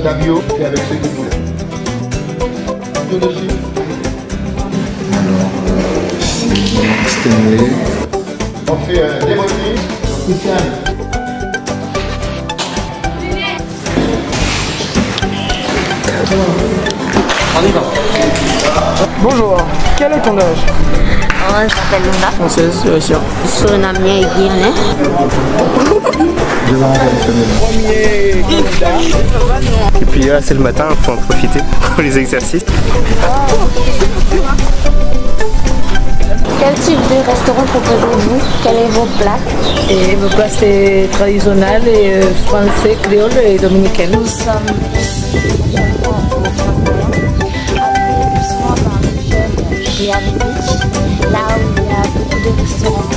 cabillaud et avec ce que vous voulez. Tout dessus. Alors, Stanley. On fait des bottines, Christiane. On y va. Bonjour, quel est ton âge? Je m'appelle Lunda. Française, sûr. Surnommée Guillet. Et puis là c'est le matin, il faut en profiter pour les exercices. Quel type de restaurant proposez-vous? Quel est vos plats? Et vos plats c'est traditionnel et français, créole et dominicain. Nous sommes ici au Flamboyant, appelé souvent par les jeunes Miami Beach, là où il y a beaucoup de restaurants.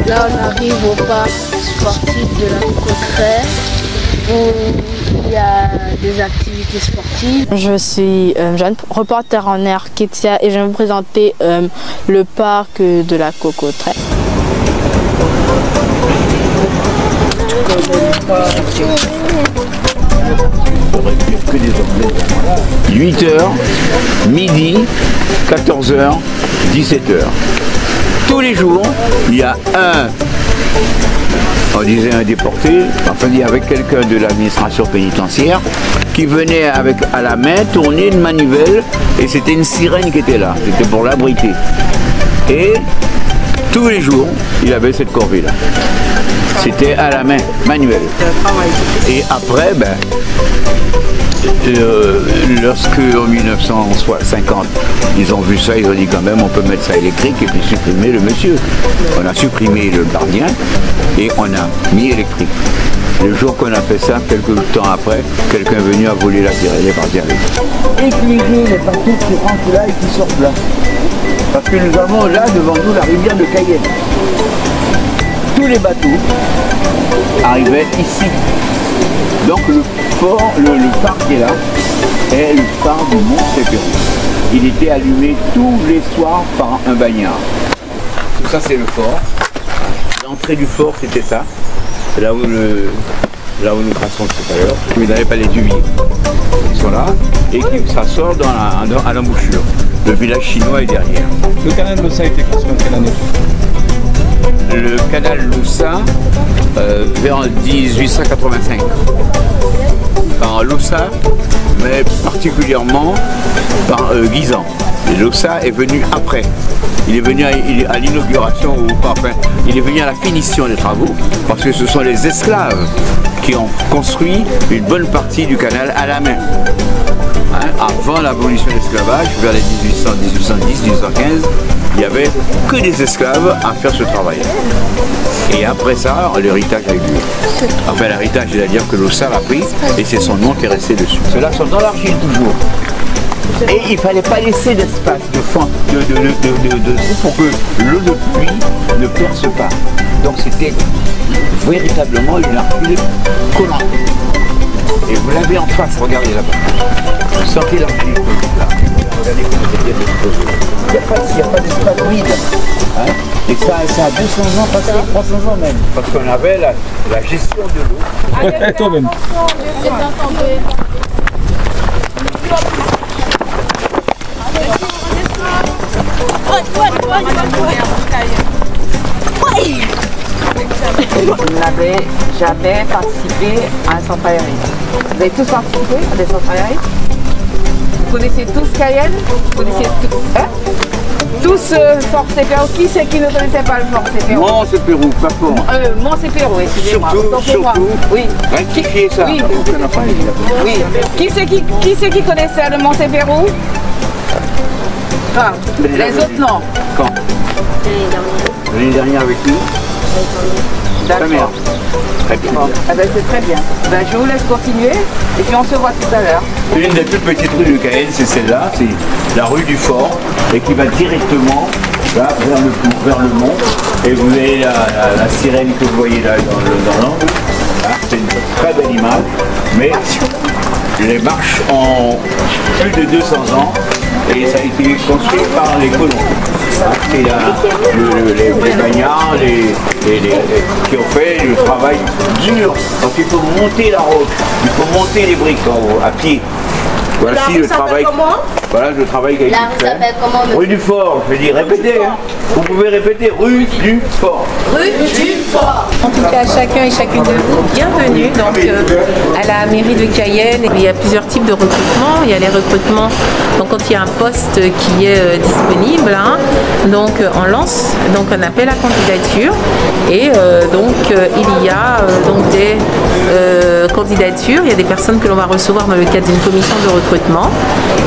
Là on arrive au parc sportif de la Cocoterie où il y a des activités sportives. Je suis jeune reporter en air Ketia et je vais vous présenter le parc de la Cocoterie. 8h, midi, 14h, 17h. Tous les jours, il y a on disait un déporté, enfin il y avait quelqu'un de l'administration pénitentiaire qui venait avec à la main tourner une manivelle et c'était une sirène qui était là, c'était pour l'abriter. Et tous les jours, il avait cette corvée-là. C'était à la main, manuelle. Et après, lorsque en 1950, ils ont vu ça, ils ont dit quand même on peut mettre ça électrique et puis supprimer le monsieur. On a supprimé le gardien et on a mis électrique. Le jour qu'on a fait ça, quelques temps après, quelqu'un est venu à voler la sirène et est parti avec. Éclairer les bateaux qui rentrent là et qui sortent là. Parce que nous avons là devant nous la rivière de Cayenne. Tous les bateaux arrivaient ici. Donc le phare qui est là est le phare du Mont-Saint-Péroux. Il était allumé tous les soirs par un bagnard. Tout ça c'est le fort. L'entrée du fort c'était ça. C'est là où nous passons tout à l'heure. Vous n'avez pas les duviers. Ils sont là et ça sort à l'embouchure. Le village chinois est derrière. Le canal Loussa a été construit en quelle année? Le canal Loussa vers 1885. Par Loussa, mais particulièrement par Guisan. Et Loussa est venu après. Il est venu à l'inauguration, enfin, il est venu à la finition des travaux, parce que ce sont les esclaves qui ont construit une bonne partie du canal à la main. Avant l'abolition de l'esclavage, vers les 1810, 1815, il n'y avait que des esclaves à faire ce travail. Et après ça, l'héritage a eu lieu. Enfin, l'héritage, c'est-à-dire que Loussa l'a pris et c'est son nom qui est resté dessus. Ceux-là sont dans l'argile toujours. Et il ne fallait pas laisser d'espace de fond pour que l'eau de pluie ne perce pas. Donc c'était véritablement une argile collante. Et vous l'avez en face, regardez là-bas. Vous sentez l'argile là. Regardez comment c'est bien exposé. Il n'y a pas d'espace vide. Hein? Et ça a 200 ans passé, 300 ans même. Parce qu'on avait la gestion de l'eau. Toi même. Vous n'avez jamais participé à un centre aérien. Vous avez tous participé à des centres aériens? Vous connaissez tous Cayenne? Vous connaissez tous, tous Fort Saint-Péroux? Qui c'est qui ne connaissait pas le Fort Saint-Péroux? Mont-Saint-Péroux, pas fort. Mont-Saint-Péroux, excusez-moi. Surtout, oui. Rectifiez ça. Oui. Oui. Qui c'est qui connaissait le Mont-Saint-Péroux? Enfin, les autres non. Quand? L'année dernière avec nous? D'accord. Très bien. Bon, c'est très bien. Je vous laisse continuer et puis on se voit tout à l'heure. Une des plus petites rues de Cayenne, c'est celle-là, c'est la rue du Fort, et qui va directement là, vers le mont. Et vous avez la sirène que vous voyez là dans l'angle. C'est une très belle image, mais les marches ont plus de 200 ans et ça a été construit par les colons. C'est les bagnards, qui ont fait le travail dur. Donc il faut monter la route, il faut monter les briques à pied. Voici le travail. Voilà le travail qui a été fait. Rue du Fort, je vais dire, répétez. Hein. Vous pouvez répéter, rue du Fort. Rue du Fort. En tout cas, chacun et chacune de vous, bienvenue donc, à la mairie de Cayenne. Il y a plusieurs types de recrutements. Il y a les recrutements donc, quand il y a un poste qui est disponible. Hein, donc on lance donc, un appel à candidature. Et donc il y a donc, des candidatures. Il y a des personnes que l'on va recevoir dans le cadre d'une commission de recrutement.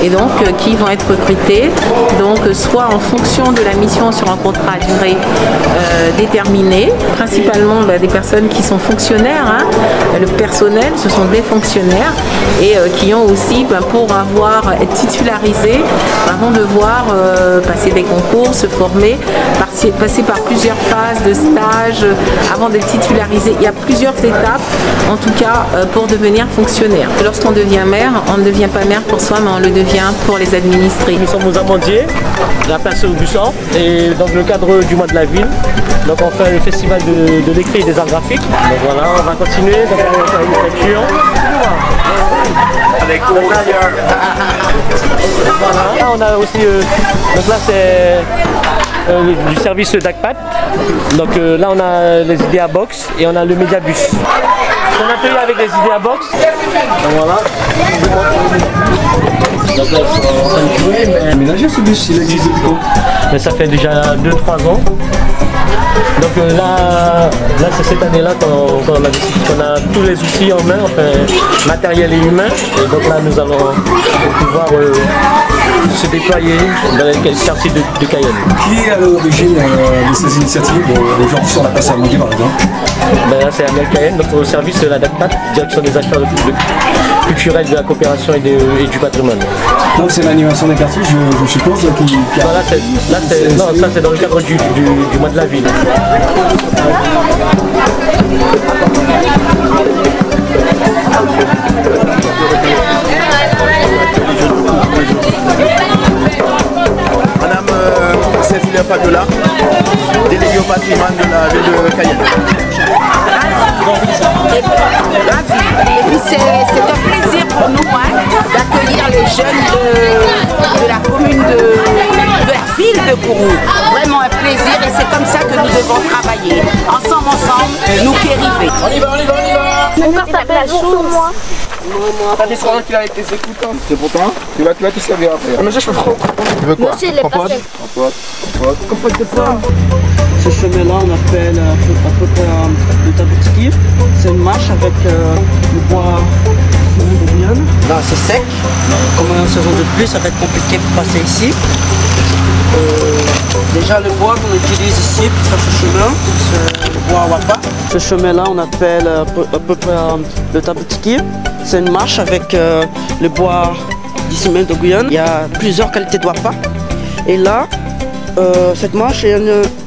Et donc qui vont être recrutés, donc soit en fonction de la mission sur un contrat à durée déterminée, principalement des personnes qui sont fonctionnaires, hein. Le personnel, ce sont des fonctionnaires et qui ont aussi, pour être titularisés, vont devoir passer des concours, se former, passer par plusieurs phases de stage avant d'être titularisés. Il y a plusieurs étapes, en tout cas, pour devenir fonctionnaire. Lorsqu'on devient maire, on ne devient pas maire pour soi, mais on le devient pour les administrés. Nous sommes aux Amandiers, la place Aubusson, et dans le cadre du mois de la ville, donc on fait le festival de l'écrit et des arts graphiques. Donc voilà, on va continuer dans la lecture. Avec tout le monde. Voilà. Là, on a aussi, donc là c'est du service DACPAT. Donc là on a les Idea Box et on a le Mediabus. On a payé avec les Idea Box. Donc voilà. Donc là, ils sont en train de jouer, mais... Aménagé ce bus, il existe depuis quand? Mais ça fait déjà 2-3 ans. Donc là c'est cette année-là qu'on a décidé qu'on a tous les outils en main, enfin matériel et humain. Et donc là nous allons pouvoir se déployer dans les quartiers de Cayenne. Qui est à l'origine de ces initiatives, les gens sur la place à Amandier par exemple? Ben là c'est Amel Cayenne, donc au service de la DACPAT, direction des affaires culturelles, de la coopération et du patrimoine. Donc c'est l'animation des quartiers, je suppose, qui a... Voilà, non, ça c'est dans le cadre du mois de la ville. Madame Saint-Hilaire Padola, déléguée au patrimoine de la ville de Cayenne. Et puis c'est un plaisir pour nous d'accueillir les jeunes de la commune de la ville de Kourou. Vraiment un plaisir et c'est comme ça que nous devons travailler. Ensemble, nous qui arrivons. On y va. Encore ça fait chaud, moi. T'as des soirées qu'il a avec tes écoutants. C'est pour toi. Tu vas te servir après. Mais ça je peux trop. Tu veux quoi? Monsieur, il est passé. Compote de pomme. Ce chemin-là, on appelle à peu près le tabouski. C'est une marche avec le bois de Guyane. Là, c'est sec. Comme en saison de pluie, ça va être compliqué pour passer ici. Déjà, le bois qu'on utilise ici pour faire ce chemin, c'est le bois wapa. Ce chemin-là, on appelle à peu près le tabouski. C'est une marche avec le bois d'Ismaël de Guyane. Il y a plusieurs qualités de wapa. Et là, cette marche est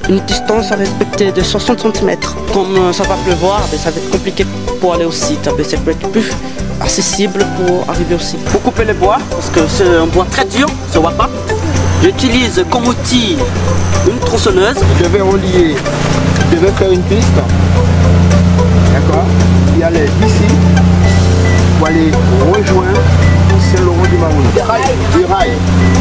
une distance à respecter de 60 cm. Comme ça va pleuvoir, ça va être compliqué pour aller au site. Ça peut être plus accessible pour arriver au site. Pour couper les bois, parce que c'est un bois très dur, ce wapa, j'utilise comme outil une tronçonneuse. Je vais relier, je vais faire une piste. D'accord? Y aller d'ici pour aller rejoindre Saint-Laurent-du-Maroni. Des rails.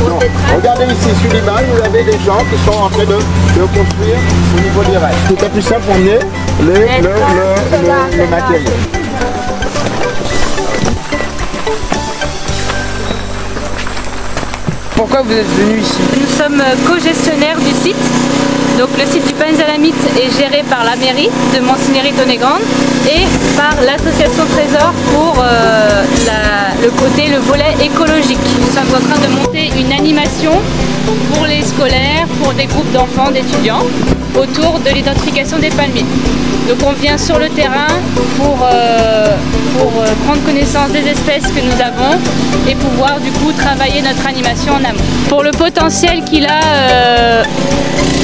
Donc, regardez ici sur l'image, vous avez des gens qui sont en train de construire au niveau des rails. C'était plus simple pour emmener le matériel. Pourquoi vous êtes venu ici? Nous sommes co-gestionnaires du site. Donc le site du Penzalamite est géré par la mairie de Monsigny-Tonnegrande et par l'association Trésor pour le volet écologique. Nous sommes en train de monter une animation pour les scolaires, pour des groupes d'enfants, d'étudiants, autour de l'identification des palmiers. Donc on vient sur le terrain pour prendre connaissance des espèces que nous avons et pouvoir du coup travailler notre animation en amont. Pour le potentiel qu'il a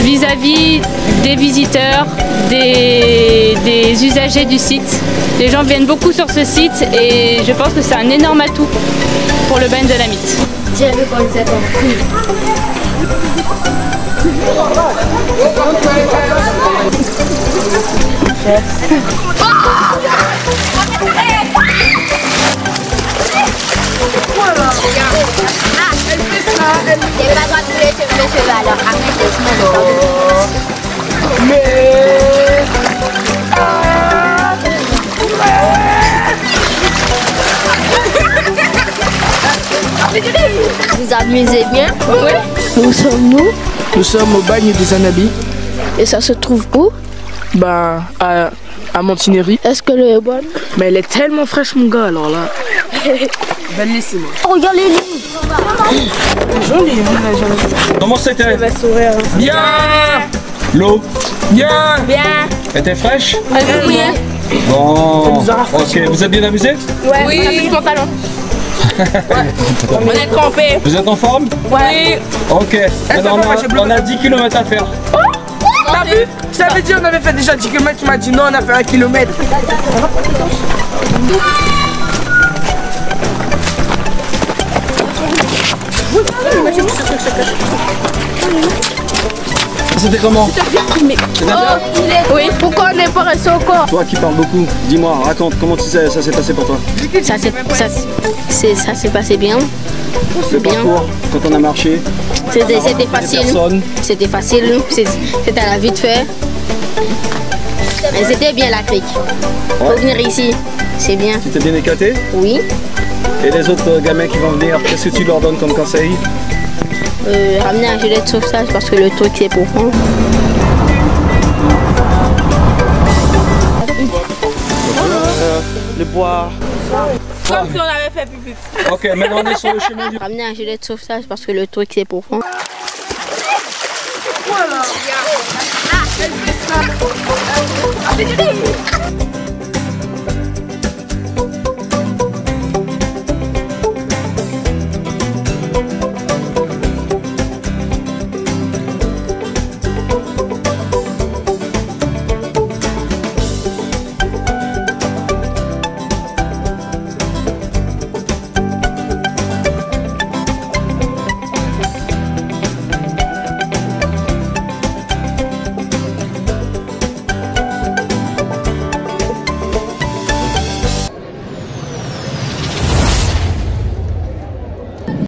vis-à-vis des visiteurs, des usagers du site. Les gens viennent beaucoup sur ce site et je pense que c'est un énorme atout pour le Penzalamite. J'ai vu qu'on s'est compris. J'ai pas le droit de couler sur le cheval, alors arrête de se mettre. Vous amusez bien? Oui. Où sommes-nous? Nous sommes au bagne des Anabis. Et ça se trouve où? Ben, à Montigny. Est-ce que l'eau est bonne? Mais elle est tellement fraîche, mon gars, alors là. Bellissime. Oh, regarde les lignes. Joli, Comment c'était? Sourire. Bien. L'eau? Bien. Bien. Elle était fraîche? Oui. Bon. Ok, vous êtes bien amusés? Ouais, oui. On a plus de pantalon. On est trempés. Vous êtes en forme? Ouais. Ok. Alors, on a 10 km à faire. T'as vu? Je t'avais dit on avait fait déjà 10 km, tu m'as dit non, on a fait 1 km. C'était comment? C'était bien? Oui, pourquoi on n'est pas resté au corps? Toi qui parles beaucoup, dis-moi, raconte, comment ça s'est passé pour toi? Ça s'est passé bien. Le parcours, quand on a marché? C'était facile. C'était facile, c'était à la vite fait. Mais c'était bien la crique. Faut venir ici, c'est bien. Tu t'es bien éclaté? Oui. Et les autres gamins qui vont venir, qu'est-ce que tu leur donnes comme conseil? Ramener un gilet de sauvetage parce que le truc c'est pour prendre. Le bois. Comme si on avait fait pipi. Ok, maintenant on est sur le chemin du... Ramener un gilet de sauvetage parce que le truc c'est pour prendre. Voilà.